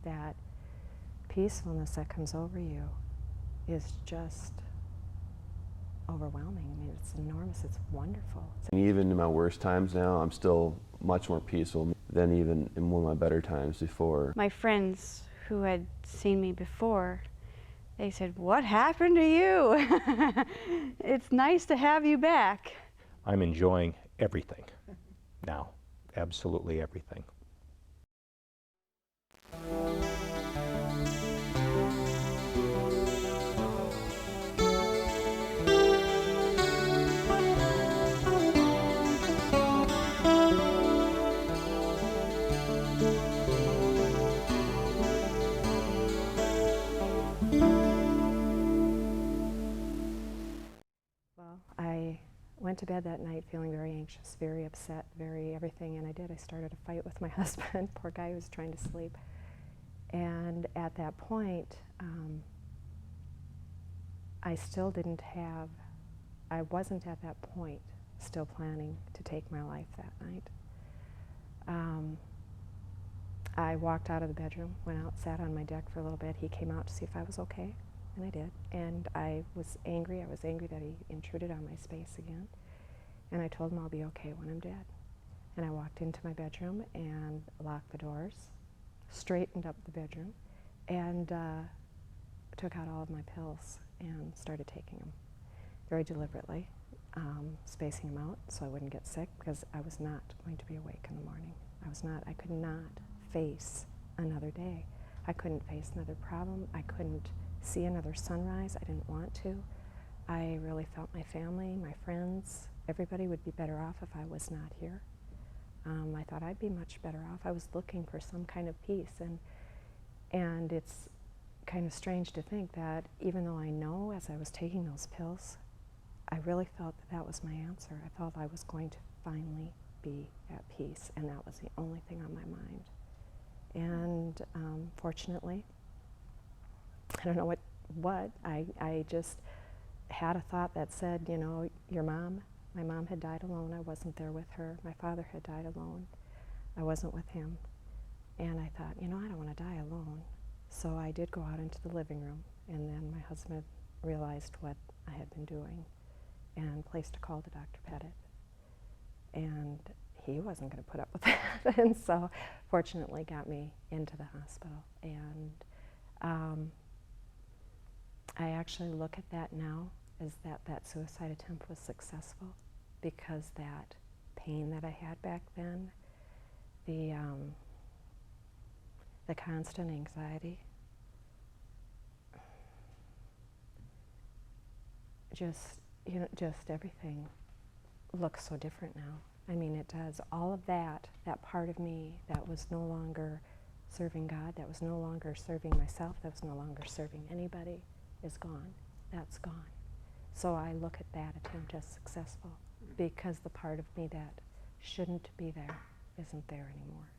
that peacefulness that comes over you is just overwhelming. I mean, it's enormous, it's wonderful. And even in my worst times now, I'm still much more peaceful than even in one of my better times before. My friends who had seen me before, they said, "What happened to you? It's nice to have you back." I'm enjoying everything now, absolutely everything. Well, I went to bed that night feeling very anxious, very upset, very everything, and I did. I started a fight with my husband, poor guy who was trying to sleep. And at that point, I still didn't have, I wasn't at that point still planning to take my life that night. I walked out of the bedroom, went out, sat on my deck for a little bit. He came out to see if I was okay, and I did. And I was angry. I was angry that he intruded on my space again. And I told him I'll be okay when I'm dead. And I walked into my bedroom and locked the doors, straightened up the bedroom, and took out all of my pills and started taking them very deliberately, spacing them out so I wouldn't get sick, because I was not going to be awake in the morning. I could not face another day. I couldn't face another problem. I couldn't see another sunrise. I didn't want to. I really felt my family, my friends, everybody would be better off if I was not here. I thought I'd be much better off. I was looking for some kind of peace, and it's kind of strange to think that even though I know as I was taking those pills, I really felt that that was my answer. I felt I was going to finally be at peace, and that was the only thing on my mind. And fortunately, I don't know what I just had a thought that said, you know, my mom had died alone. I wasn't there with her. My father had died alone. I wasn't with him. And I thought, you know, I don't want to die alone. So I did go out into the living room, and then my husband realized what I had been doing and placed a call to Dr. Pettit. And he wasn't going to put up with that, and so fortunately got me into the hospital. And I actually look at that now as that suicide attempt was successful, because that pain that I had back then, the constant anxiety, just everything looks so different now. I mean, it does. All of that part of me that was no longer serving God, that was no longer serving myself, that was no longer serving anybody, is gone. That's gone. So I look at that attempt as successful, because the part of me that shouldn't be there isn't there anymore.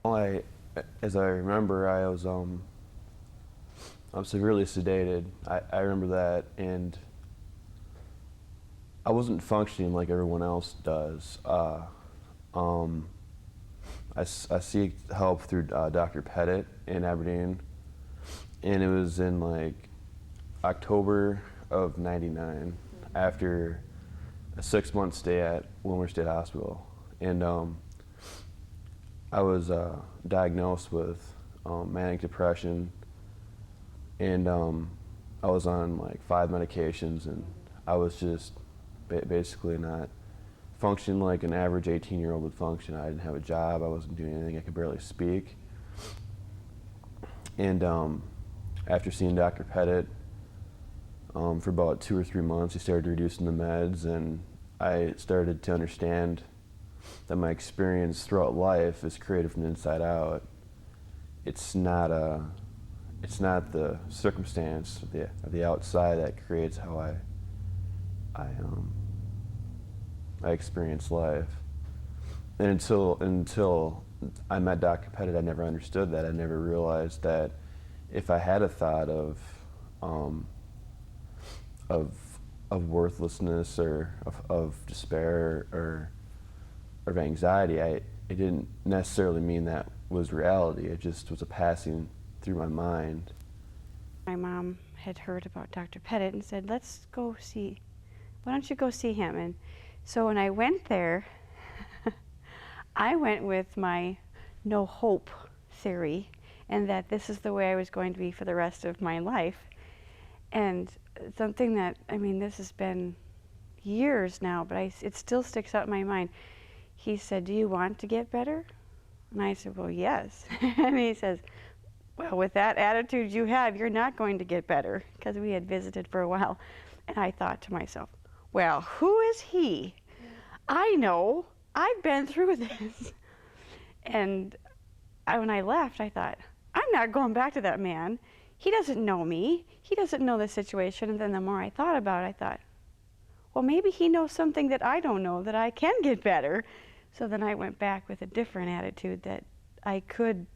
Well, as I remember, I was severely sedated. I remember that, and I wasn't functioning like everyone else does. I seek help through Dr. Pettit in Aberdeen, and it was in like October of '99, after a 6-month stay at Wilmer State Hospital. And I was diagnosed with manic depression, and I was on like 5 medications, and I was just basically not functioning like an average 18-year-old would function. I didn't have a job, I wasn't doing anything, I could barely speak. And after seeing Dr. Pettit for about 2 or 3 months, he started reducing the meds, and I started to understand that my experience throughout life is created from the inside out. It's not the circumstance of the outside that creates how I experience life. And until I met Dr. Pettit, I never understood that. I never realized that if I had a thought of worthlessness or of despair or of anxiety, it didn't necessarily mean that was reality. It just was a passing through my mind. My mom had heard about Dr. Pettit and said, let's go see, why don't you go see him? And so when I went there, I went with my no hope theory, and that this is the way I was going to be for the rest of my life. And something that, I mean, this has been years now, but it still sticks out in my mind. He said, do you want to get better? And I said, well, yes. And he says, well, with that attitude you have, you're not going to get better, because we had visited for a while. And I thought to myself, well, who is he? I know. I've been through this. And when I left, I thought, I'm not going back to that man. He doesn't know me. He doesn't know the situation. And then the more I thought about it, I thought, well, maybe he knows something that I don't know, that I can get better. So then I went back with a different attitude, that I could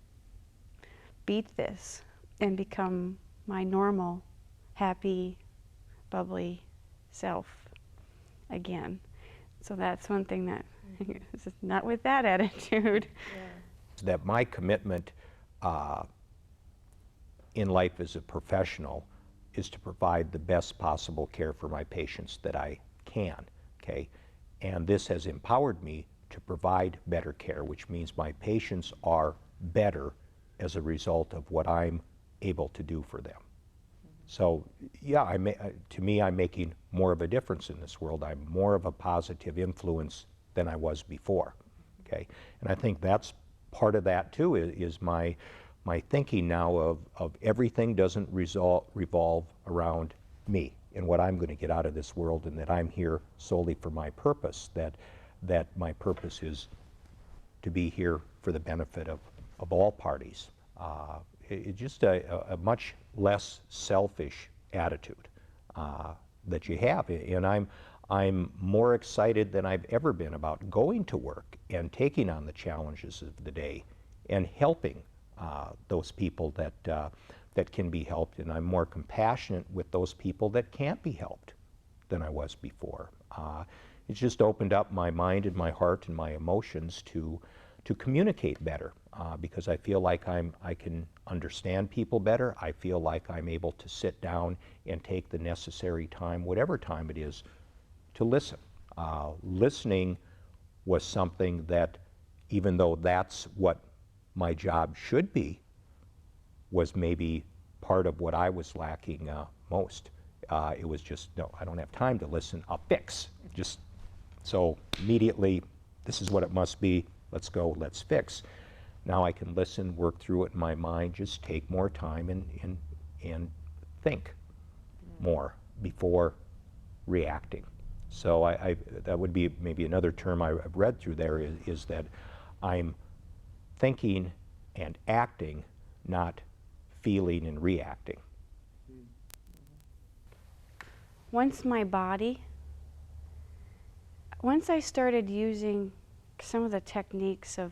beat this and become my normal, happy, bubbly self again. So that's one thing that, not with that attitude. Yeah. That my commitment in life as a professional is to provide the best possible care for my patients that I can, okay? And this has empowered me to provide better care, which means my patients are better as a result of what I'm able to do for them. So yeah, to me, I'm making more of a difference in this world. I'm more of a positive influence than I was before, okay? And I think that's part of that too, is my thinking now of everything doesn't revolve around me and what I'm going to get out of this world, and that I'm here solely for my purpose, that my purpose is to be here for the benefit of all parties. It's just a much less selfish attitude that you have. And I'm more excited than I've ever been about going to work and taking on the challenges of the day and helping those people that can be helped. And I'm more compassionate with those people that can't be helped than I was before. It's just opened up my mind and my heart and my emotions to communicate better, because I feel like I can understand people better. I feel like I'm able to sit down and take the necessary time, whatever time it is, to listen. Listening was something that, even though that's what my job should be, was maybe part of what I was lacking most. It was just, no, I don't have time to listen, I'll fix. Just so immediately, this is what it must be, let's go, let's fix. Now I can listen, work through it in my mind, just take more time and think more before reacting. So that would be maybe another term I've read through there, is that I'm thinking and acting, not feeling and reacting. Once I started using some of the techniques of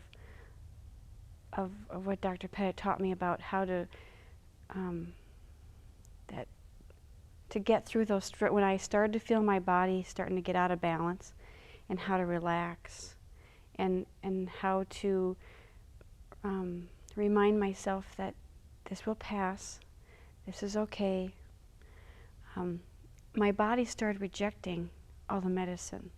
what Dr. Pettit taught me about how to get through those, when I started to feel my body starting to get out of balance, and how to relax, and how to remind myself that this will pass, this is okay. My body started rejecting all the medicine.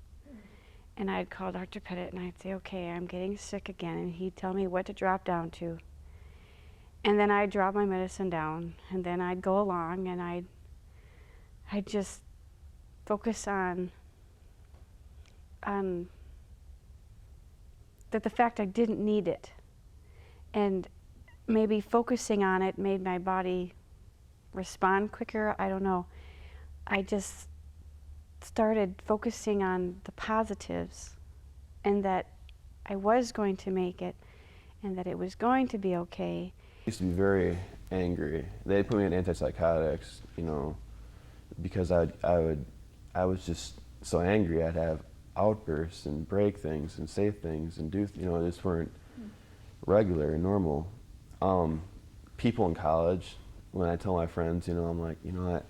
And I'd call Dr. Pettit and I'd say, okay, I'm getting sick again. And he'd tell me what to drop down to. And then I'd drop my medicine down. And then I'd go along and I'd just focus on that the fact I didn't need it. And maybe focusing on it made my body respond quicker. I don't know. I just started focusing on the positives, and that I was going to make it, and that it was going to be okay. I used to be very angry. They put me on antipsychotics, you know, because I was just so angry. I'd have outbursts and break things and say things and do, you know, just weren't regular and normal. People in college, when I tell my friends, you know, I'm like, you know what,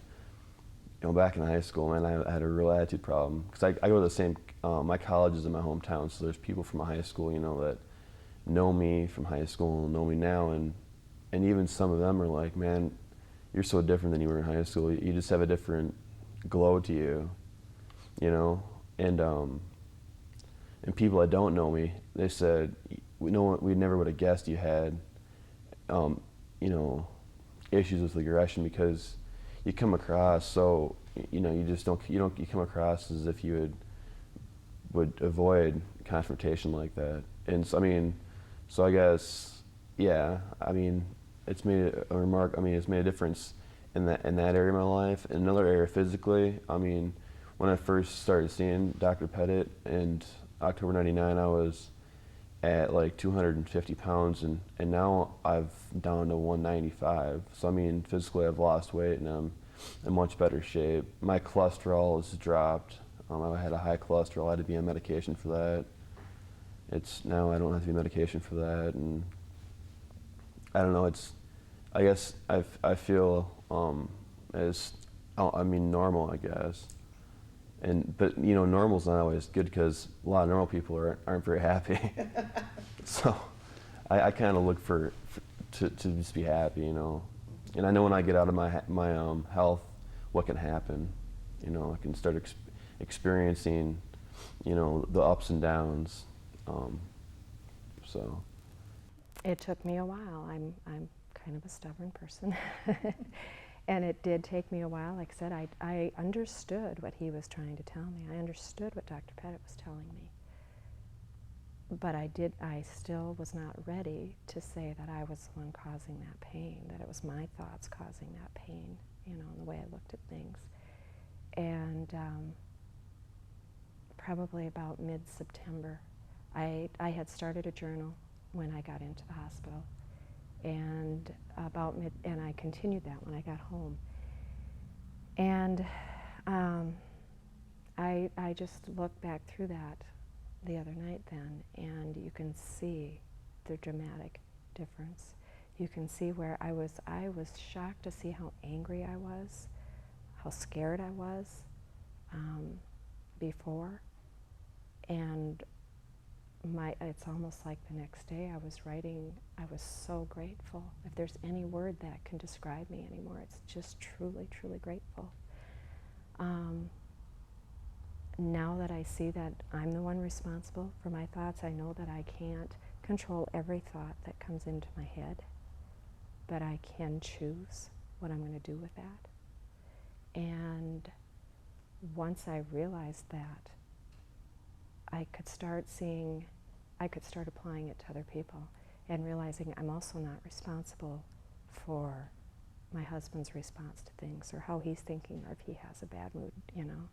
back in high school, man, I had a real attitude problem. Because I go to the same, my college is in my hometown, so there's people from my high school, you know, that know me from high school, know me now, and even some of them are like, man, you're so different than you were in high school. You just have a different glow to you, you know? And people that don't know me, they said, we never would have guessed you had, you know, issues with aggression, because you come across so, you know, you come across as if you would avoid confrontation like that. And so, I mean, so I guess, yeah, I mean, it's made it's made a difference in that area of my life. In another area physically, I mean, when I first started seeing Dr. Pettit in October 99, I was at like 250 pounds, and now I've down to 195. So I mean, physically I've lost weight and I'm in much better shape. My cholesterol has dropped. I had a high cholesterol. I had to be on medication for that. Now I don't have to be on medication for that, and I don't know. I guess I feel normal, I guess. But you know, normal's not always good, because a lot of normal people aren't very happy. So I kind of look to just be happy, you know. And I know when I get out of my health, what can happen. You know, I can start experiencing, you know, the ups and downs. So It took me a while. I'm kind of a stubborn person. And it did take me a while. Like I said, I understood what he was trying to tell me. I understood what Dr. Pettit was telling me. But I still was not ready to say that I was the one causing that pain, that it was my thoughts causing that pain, you know, in the way I looked at things. And probably about mid-September, I had started a journal when I got into the hospital. And and I continued that when I got home. And I just looked back through that the other night then, and you can see the dramatic difference. You can see where I was shocked to see how angry I was, how scared I was before. And it's almost like the next day I was writing, I was so grateful. If there's any word that can describe me anymore, it's just truly, truly grateful. Now that I see that I'm the one responsible for my thoughts, I know that I can't control every thought that comes into my head, but I can choose what I'm going to do with that. And once I realized that, I could start applying it to other people, and realizing I'm also not responsible for my husband's response to things, or how he's thinking, or if he has a bad mood, you know.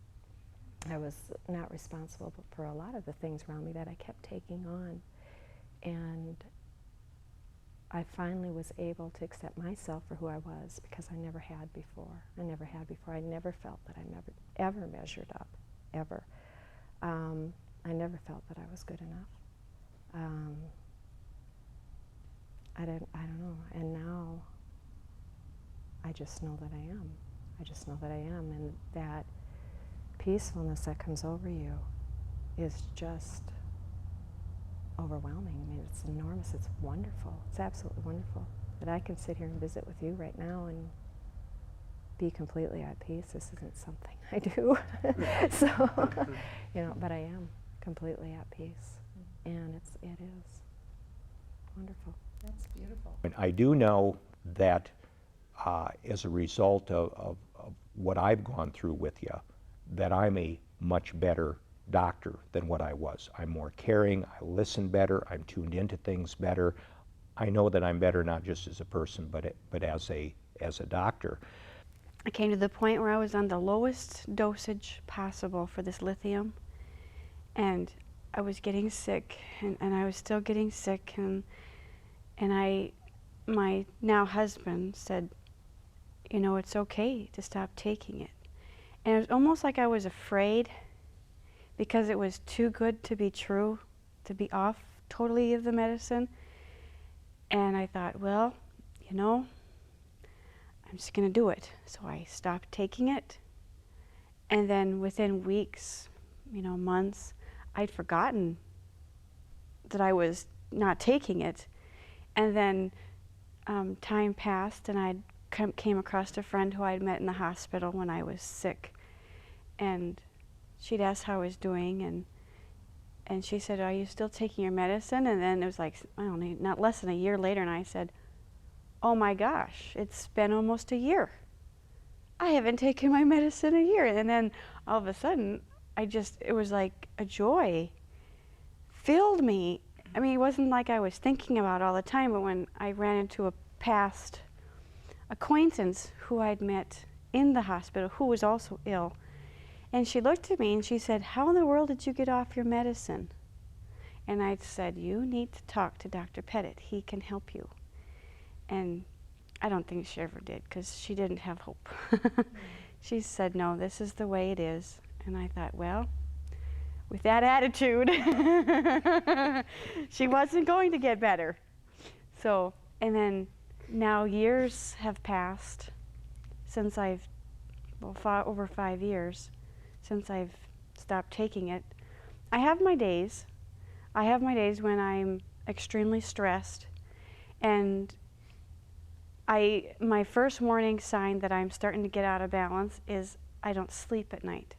I was not responsible for a lot of the things around me that I kept taking on. And I finally was able to accept myself for who I was, because I never had before. I never felt that I ever measured up, ever. I never felt that I was good enough. I don't know. And now I just know that I am. I just know that I am. And that peacefulness that comes over you is just overwhelming. I mean, it's enormous. It's wonderful. It's absolutely wonderful that I can sit here and visit with you right now and be completely at peace. This isn't something I do. So, you know, but I am completely at peace. And it is wonderful. That's beautiful. And I do know that as a result of what I've gone through with you, that I'm a much better doctor than what I was. I'm more caring, I listen better, I'm tuned into things better. I know that I'm better not just as a person, but as a doctor. I came to the point where I was on the lowest dosage possible for this lithium, and I was getting sick, and I was still getting sick, and my now husband said, you know, it's okay to stop taking it. And it was almost like I was afraid, because it was too good to be true, to be off totally of the medicine. And I thought, well, you know, I'm just gonna do it. So I stopped taking it. And then within weeks, you know, months, I'd forgotten that I was not taking it. And then time passed, and I came across a friend who I'd met in the hospital when I was sick. And she'd asked how I was doing, and she said, "Are you still taking your medicine?" And then it was like, I don't know, not less than a year later, and I said, "Oh my gosh, it's been almost a year. I haven't taken my medicine a year." And then all of a sudden, it was like a joy filled me. I mean, it wasn't like I was thinking about it all the time, but when I ran into a past acquaintance who I'd met in the hospital who was also ill, and she looked at me and she said, "How in the world did you get off your medicine?" And I said, "You need to talk to Dr. Pettit. He can help you." And I don't think she ever did, because she didn't have hope. She said, "No, this is the way it is." And I thought, well, with that attitude, she wasn't going to get better. So, and then now years have passed since over 5 years since I've stopped taking it. I have my days. I have my days when I'm extremely stressed, and my first warning sign that I'm starting to get out of balance is I don't sleep at night.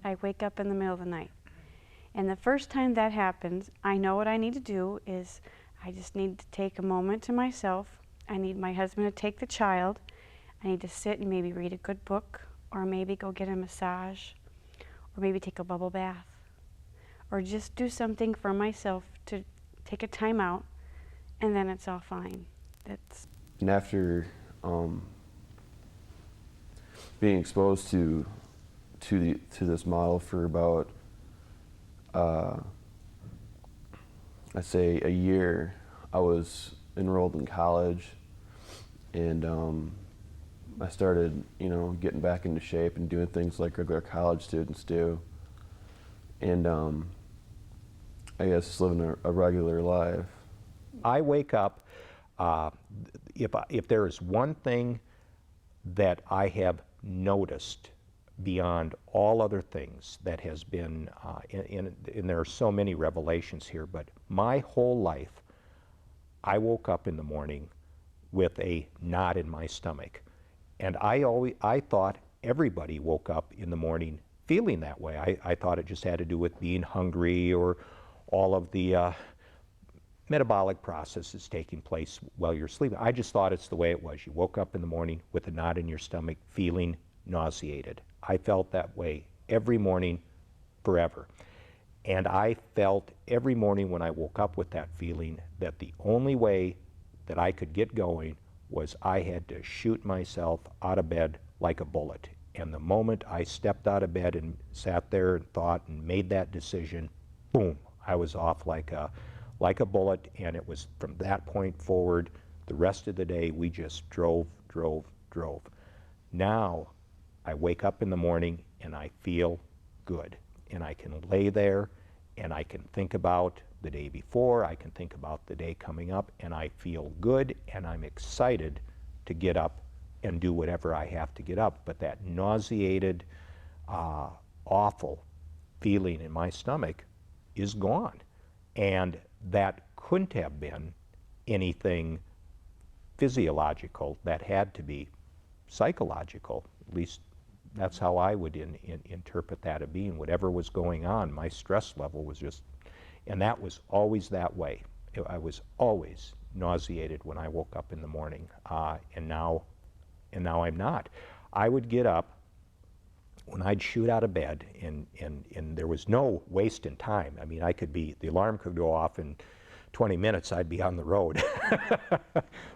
I wake up in the middle of the night. And the first time that happens, I know what I need to do is I just need to take a moment to myself. I need my husband to take the child. I need to sit and maybe read a good book, or maybe go get a massage, or maybe take a bubble bath, or just do something for myself to take a time out, and then it's all fine. And after being exposed to this model for about I'd say a year, I was enrolled in college, and I started, getting back into shape and doing things like regular college students do, and I guess living a regular life. I wake up, if there is one thing that I have noticed beyond all other things that has been, and there are so many revelations here, but my whole life, I woke up in the morning with a knot in my stomach. And I thought everybody woke up in the morning feeling that way. I thought it just had to do with being hungry, or all of the metabolic processes taking place while you're sleeping. I just thought it's the way it was. You woke up in the morning with a knot in your stomach, feeling nauseated. I felt that way every morning forever. And I felt every morning when I woke up with that feeling that the only way that I could get going was I had to shoot myself out of bed like a bullet. And the moment I stepped out of bed and sat there and thought and made that decision, boom, I was off like a bullet. And it was from that point forward, the rest of the day, we just drove. Now, I wake up in the morning and I feel good. And I can lay there and I can think about the day before, I can think about the day coming up, and I feel good, and I'm excited to get up and do whatever I have to get up. But that nauseated, awful feeling in my stomach is gone. And that couldn't have been anything physiological. That had to be psychological. At least that's how I would interpret that of being. Whatever was going on, my stress level was just, and that was always that way. I was always nauseated when I woke up in the morning, and now I'm not. I would get up when I'd shoot out of bed, and there was no waste in time. I mean, the alarm could go off in 20 minutes, I'd be on the road.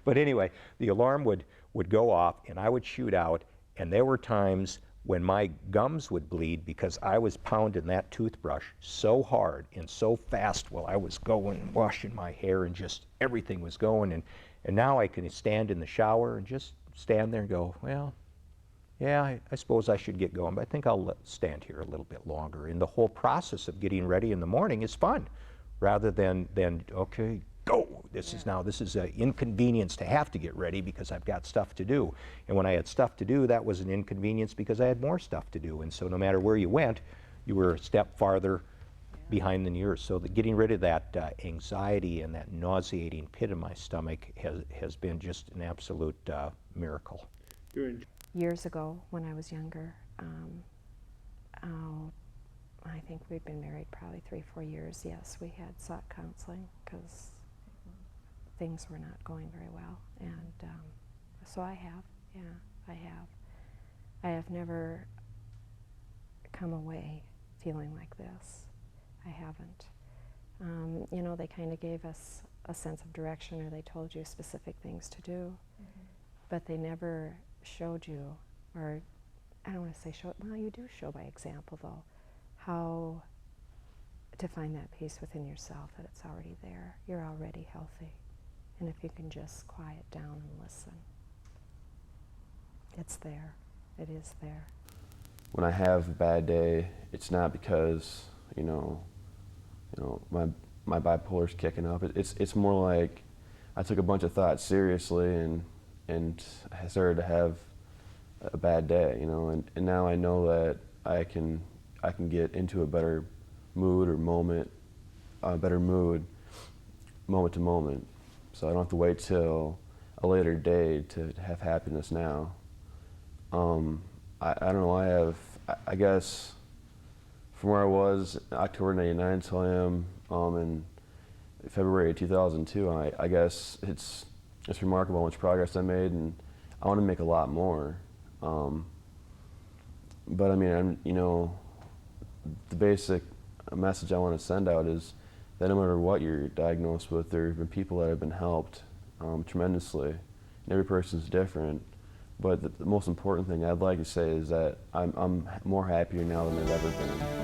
But anyway, the alarm would go off, and I would shoot out, and there were times when my gums would bleed because I was pounding that toothbrush so hard and so fast while I was going, washing my hair, and just everything was going. And now I can stand in the shower and just stand there and go, well, yeah, I suppose I should get going, but I think I'll stand here a little bit longer. And the whole process of getting ready in the morning is fun, rather than okay, go. This is an inconvenience to have to get ready because I've got stuff to do. And when I had stuff to do, that was an inconvenience because I had more stuff to do. And so no matter where you went, you were a step farther behind the ears. So getting rid of that anxiety and that nauseating pit in my stomach has been just an absolute miracle. Years ago, when I was younger, I think we'd been married probably 3-4 years. Yes, we had sought counseling because things were not going very well, and so I have. Yeah, I have. I have never come away feeling like this. I haven't. You know, they kind of gave us a sense of direction, or they told you specific things to do, but they never showed you, or I don't want to say show, well, you do show by example, though, how to find that peace within yourself, that it's already there. You're already healthy. And if you can just quiet down and listen, it's there. It is there. When I have a bad day, it's not because, my bipolar's kicking up. It's more like I took a bunch of thoughts seriously and I started to have a bad day, and now I know that I can get into a better mood or moment, moment to moment. So I don't have to wait till a later day to have happiness now. I don't know, I guess from where I was in October '99 until I am in February 2002, I guess it's remarkable how much progress I made, and I want to make a lot more. But I mean, the basic message I want to send out is that no matter what you're diagnosed with, there have been people that have been helped tremendously, and every person's different. But the most important thing I'd like to say is that I'm more happier now than I've ever been.